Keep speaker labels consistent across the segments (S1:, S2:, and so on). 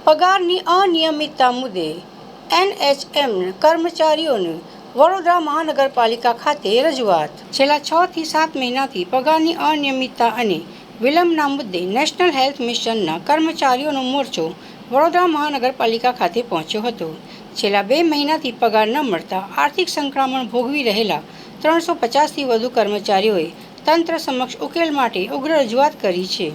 S1: પગારની અનિયમિતતા મુદ્દે NHM કર્મચારીઓને વડોદરા મહાનગરપાલિકા ખાતે રજૂઆત. છેલ્લા 6 થી 7 મહિનાથી પગારની અનિયમિતતા અને વિલંબના મુદ્દે નેશનલ હેલ્થ મિશનના કર્મચારીઓનો મોરચો વડોદરા મહાનગરપાલિકા ખાતે પહોંચ્યો હતો. છેલ્લા 2 મહિનાથી પગાર ન મળતા આર્થિક સંકળામણ ભોગવી રહેલા 350થી વધુ કર્મચારીઓએ તંત્ર સમક્ષ ઉકેલ માટે ઉગ્ર રજૂઆત કરી છે.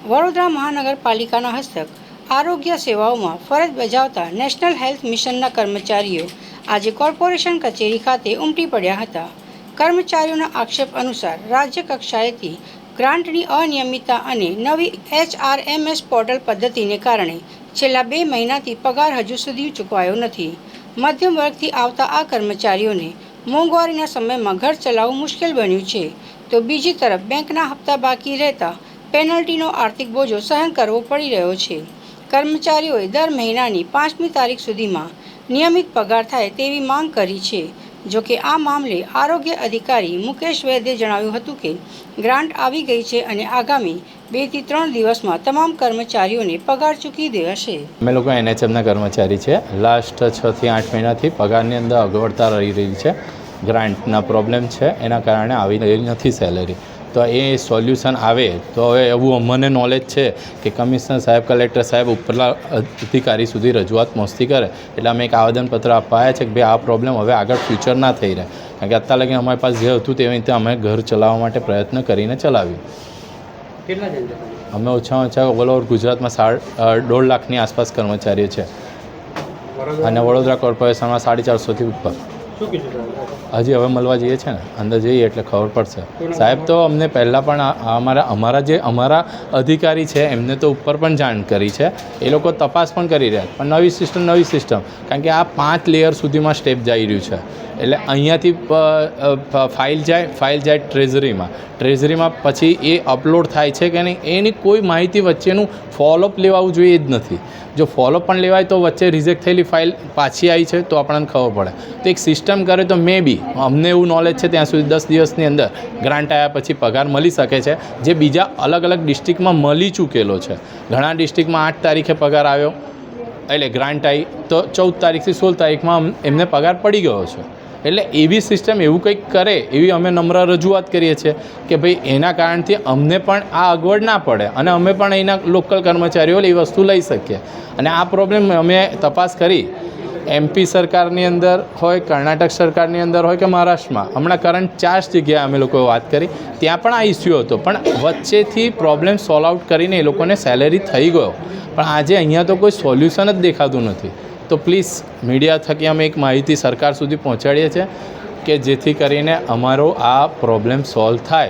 S1: વડોદરા મહાનગરપાલિકાના હસ્તક આરોગ્ય સેવાઓમાં ફરજ બજાવતા નેશનલ હેલ્થ મિશનના કર્મચારીઓ આજે કોર્પોરેશન કચેરી ખાતે ઉમટી પડ્યા હતા. કર્મચારીઓના આક્ષેપ અનુસાર રાજ્ય કક્ષાએથી ગ્રાન્ટની અનિયમિતતા અને નવી HRMS પોર્ટલ પદ્ધતિને કારણે છેલ્લા 2 મહિનાથી પગાર હજુ સુધી ચૂકવાયો નથી. મધ્યમ વર્ગથી આવતા આ કર્મચારીઓને મોંઘવારીના સમયમાં ઘર ચલાવવું મુશ્કેલ બન્યું છે, તો બીજી તરફ બેંકના હપ્તા બાકી રહેતા પેનલ્ટીનો આર્થિક બોજો સહન કરવો પડી રહ્યો છે. કર્મચારીઓએ દર મહિનાની 5મી તારીખ સુધીમાં નિયમિત પગાર થાય તેવી માંગ કરી છે. જોકે આ મામલે આરોગ્ય અધિકારી મુકેશ વૈદ્યે જણાવ્યું હતું કે ગ્રાન્ટ આવી ગઈ છે અને આગામી 2 થી 3 દિવસમાં તમામ કર્મચારીઓને પગાર ચૂકવી દેવાશે.
S2: અમે લોકો NHMના કર્મચારી છે. લાસ્ટ 6 થી 8 મહિનાથી પગારની અંદર અગવડતા રહી છે. ગ્રાન્ટના પ્રોબ્લેમ છે, એના કારણે આવી રહી નથી સેલેરી. તો એ સોલ્યુશન આવે તો હવે એવું અમને નોલેજ છે કે કમિશનર સાહેબ, કલેક્ટર સાહેબ ઉપરના અધિકારી સુધી રજૂઆત પહોંચતી કરે એટલે અમે એક આવેદનપત્ર આપવા આવ્યા છે કે ભાઈ આ પ્રોબ્લેમ હવે આગળ ફ્યુચર ના થઈ રહે. કારણ કે અત્યાર લગી અમારી પાસે જે હતું તેવી રીતે અમે ઘર ચલાવવા માટે પ્રયત્ન કરીને ચલાવ્યું. અમે ઓછામાં ઓછા ઓલ ઓવર ગુજરાતમાં 1.5 લાખની આસપાસ કર્મચારીઓ છે અને વડોદરા કોર્પોરેશનમાં 450થી ઉપર. હજી હવે મળવા જઈએ છે ને, અંદર જઈએ એટલે ખબર પડશે. સાહેબ તો અમને પહેલાં પણ અમારા અધિકારી છે એમને તો ઉપર પણ જાણ કરી છે. એ લોકો તપાસ પણ કરી રહ્યા પણ નવી સિસ્ટમ કારણ કે આ 5 લેયર સુધીમાં સ્ટેપ જઈ રહ્યું છે. એટલે અહીંયાથી ફાઇલ જાય ટ્રેઝરીમાં પછી એ અપલોડ થાય છે કે નહીં એની કોઈ માહિતી વચ્ચેનું ફોલોઅપ લેવાવું જોઈએ જ નથી. જો ફોલોઅપ પણ લેવાય તો વચ્ચે રિજેક્ટ થયેલી ફાઇલ પાછી આવી છે તો આપણને ખબર પડે. તો એક સિસ્ટમ કરે તો મે બી અમને એવું નોલેજ છે ત્યાં સુધી 10 દિવસની અંદર ગ્રાન્ટ આવ્યા પછી પગાર મળી શકે છે, જે બીજા અલગ અલગ ડિસ્ટ્રિક્ટમાં મળી ચૂકેલો છે. ઘણા ડિસ્ટ્રિક્ટમાં 8 તારીખે પગાર આવ્યો એટલે ગ્રાન્ટ આવી તો 14 તારીખથી 16 તારીખમાં એમને પગાર પડી ગયો છે. એટલે એવી સિસ્ટમ એવું કંઈક કરે એવી અમે નમ્ર રજૂઆત કરીએ છીએ કે ભાઈ એના કારણથી અમને પણ આ અગવડ ના પડે અને અમે પણ અહીંના લોકલ કર્મચારીઓ એ વસ્તુ લઈ શકીએ. અને આ પ્રોબ્લેમ અમે તપાસ કરી MP સરકારની અંદર હોય, કર્ણાટક સરકારની અંદર હોય કે મહારાષ્ટ્રમાં, હમણાં કરંટ 4 જગ્યાએ અમે લોકોએ વાત કરી, ત્યાં પણ આ ઇસ્યુ હતો પણ વચ્ચેથી પ્રોબ્લેમ સોલ્વ આઉટ કરીને એ લોકોને સેલેરી થઈ ગયો. પણ આજે અહીંયા તો કોઈ સોલ્યુશન જ દેખાતું નથી. તો પ્લીઝ મીડિયા થકી અમે એક માહિતી સરકાર સુધી પહોંચાડીએ છીએ કે જેથી કરીને અમારો આ પ્રોબ્લેમ સોલ્વ થાય.